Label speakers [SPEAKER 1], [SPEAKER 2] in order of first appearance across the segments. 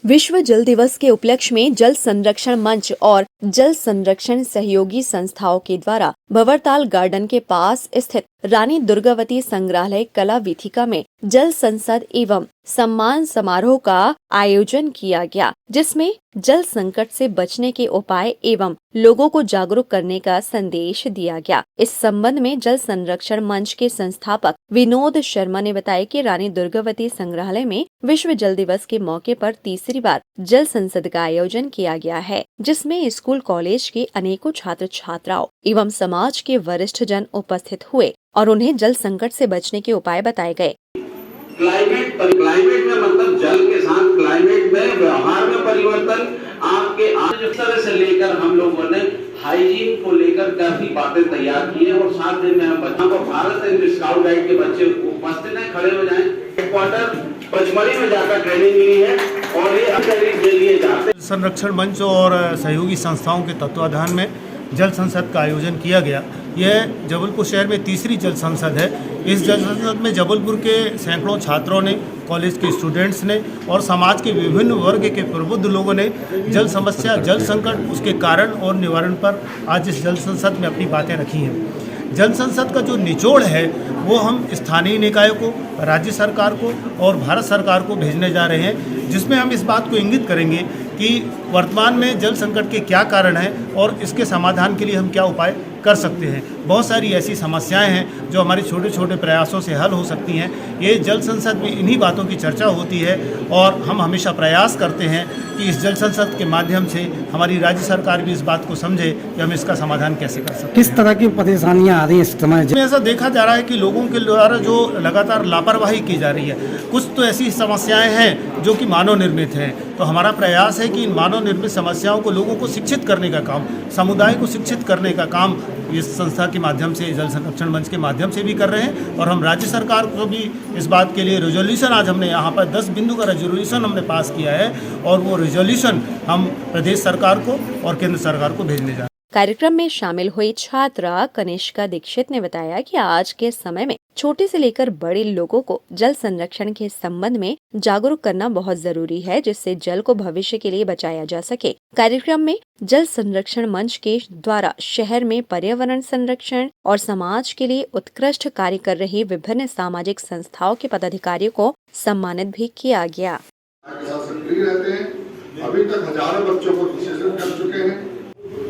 [SPEAKER 1] विश्व जल दिवस के उपलक्ष्य में जल संरक्षण मंच और जल संरक्षण सहयोगी संस्थाओं के द्वारा भंवरताल गार्डन के पास स्थित रानी दुर्गावती संग्रहालय कला वीथिका में जल संसद एवं सम्मान समारोह का आयोजन किया गया, जिसमें जल संकट से बचने के उपाय एवं लोगों को जागरूक करने का संदेश दिया गया। इस संबंध में जल संरक्षण मंच के संस्थापक विनोद शर्मा ने बताया कि रानी दुर्गावती संग्रहालय में विश्व जल दिवस के मौके पर तीसरी बार जल संसद का आयोजन किया गया है, जिसमें स्कूल कॉलेज के अनेकों छात्र छात्राओं एवं समाज के वरिष्ठ जन उपस्थित हुए और उन्हें जल संकट से बचने के उपाय बताए गए।
[SPEAKER 2] क्लाइमेट में मतलब जल के साथ क्लाइमेट में व्यवहार में परिवर्तन आपके आज तरह से लेकर हम लोगों ने हाइजीन को लेकर काफी बातें तैयार की है और साथ में हम बच्चों को भारत एंड स्काउट गाइड के बच्चे उपस्थित हैं, खड़े हो जाएं। हेडक्वार्टर पचमढ़ी में जाकर ट्रेनिंग मिली है और ये के लिए जाते
[SPEAKER 3] संरक्षण मंच और सहयोगी संस्थाओं के तत्वाधान में जल संसद का आयोजन किया गया। यह जबलपुर शहर में तीसरी जल संसद है। इस जल संसद में जबलपुर के सैकड़ों छात्रों ने, कॉलेज के स्टूडेंट्स ने और समाज के विभिन्न वर्ग के प्रबुद्ध लोगों ने जल समस्या, जल संकट, उसके कारण और निवारण पर आज इस जल संसद में अपनी बातें रखी हैं। जल संसद का जो निचोड़ है वो हम स्थानीय निकायों को, राज्य सरकार को और भारत सरकार को भेजने जा रहे हैं, जिसमें हम इस बात को इंगित करेंगे कि वर्तमान में जल संकट के क्या कारण हैं और इसके समाधान के लिए हम क्या उपाय कर सकते हैं। बहुत सारी ऐसी समस्याएं हैं जो हमारे छोटे छोटे प्रयासों से हल हो सकती हैं। ये जल संसद में इन्हीं बातों की चर्चा होती है और हम हमेशा प्रयास करते हैं कि इस जल संसद के माध्यम से हमारी राज्य सरकार भी इस बात को समझे कि हम इसका समाधान कैसे कर सकते हैं।
[SPEAKER 4] किस तरह की परेशानियां आ रही हैं इस समय?
[SPEAKER 3] ऐसा देखा जा रहा है कि लोगों के द्वारा जो लगातार लापरवाही की जा रही है, कुछ तो ऐसी समस्याएं हैं जो कि मानव निर्मित हैं। तो हमारा प्रयास है कि इन मानव निर्मित समस्याओं को लोगों को शिक्षित करने का काम, समुदाय को शिक्षित करने का काम इस संस्था के माध्यम से, जल संरक्षण मंच के माध्यम से भी कर रहे हैं। और हम राज्य सरकार को भी इस बात के लिए रेजोल्यूशन, आज हमने यहाँ पर 10 बिंदु का रेजोल्यूशन हमने पास किया है और वो रेजोल्यूशन हम प्रदेश सरकार को और केंद्र सरकार को भेजने जा रहे हैं।
[SPEAKER 1] कार्यक्रम में शामिल हुई छात्रा कनिष्का दीक्षित ने बताया कि आज के समय में छोटे से लेकर बड़े लोगों को जल संरक्षण के संबंध में जागरूक करना बहुत जरूरी है, जिससे जल को भविष्य के लिए बचाया जा सके। कार्यक्रम में जल संरक्षण मंच के द्वारा शहर में पर्यावरण संरक्षण और समाज के लिए उत्कृष्ट कार्य कर रही विभिन्न सामाजिक संस्थाओं के पदाधिकारियों को सम्मानित भी किया गया।
[SPEAKER 5] अभी तक हजारों बच्चों को विशेषण कर चुके हैं।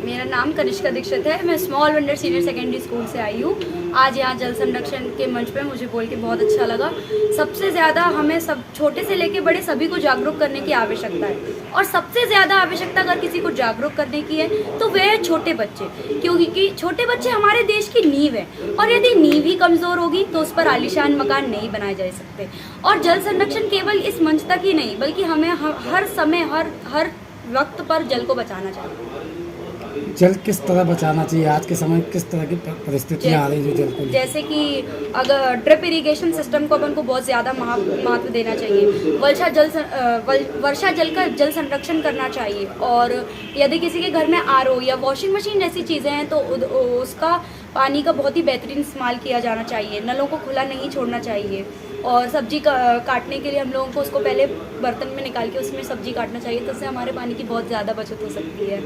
[SPEAKER 6] मेरा नाम कनिष्का दीक्षित है। मैं small wonder senior secondary school से आई हूँ। आज यहाँ जल संरक्षण के मंच पे मुझे बोल के बहुत अच्छा लगा। सबसे ज़्यादा हमें सब, छोटे से लेके बड़े सभी को जागरूक करने की आवश्यकता है और सबसे ज़्यादा आवश्यकता अगर किसी को जागरूक करने की है तो वह है छोटे बच्चे, क्योंकि छोटे बच्चे हमारे देश की नींव है और यदि नींव ही कमज़ोर होगी तो उस पर आलीशान मकान नहीं बनाए जा सकते। और जल संरक्षण केवल इस मंच तक ही नहीं बल्कि हमें हर समय, हर वक्त पर जल को बचाना चाहिए।
[SPEAKER 4] जल किस तरह बचाना चाहिए? आज के समय किस तरह की परिस्थितियाँ आ रही है जल को?
[SPEAKER 6] जैसे कि अगर ड्रिप इरिगेशन सिस्टम को अपन को बहुत ज़्यादा महत्व देना चाहिए। वर्षा जल का जल संरक्षण करना चाहिए और यदि किसी के घर में आरओ या वॉशिंग मशीन जैसी चीज़ें हैं तो उसका पानी का बहुत ही बेहतरीन इस्तेमाल किया जाना चाहिए। नलों को खुला नहीं छोड़ना चाहिए और सब्जी काटने के लिए हम लोगों को उसको पहले बर्तन में निकाल के उसमें सब्जी काटना चाहिए, तो उससे हमारे पानी की बहुत ज़्यादा बचत हो सकती है।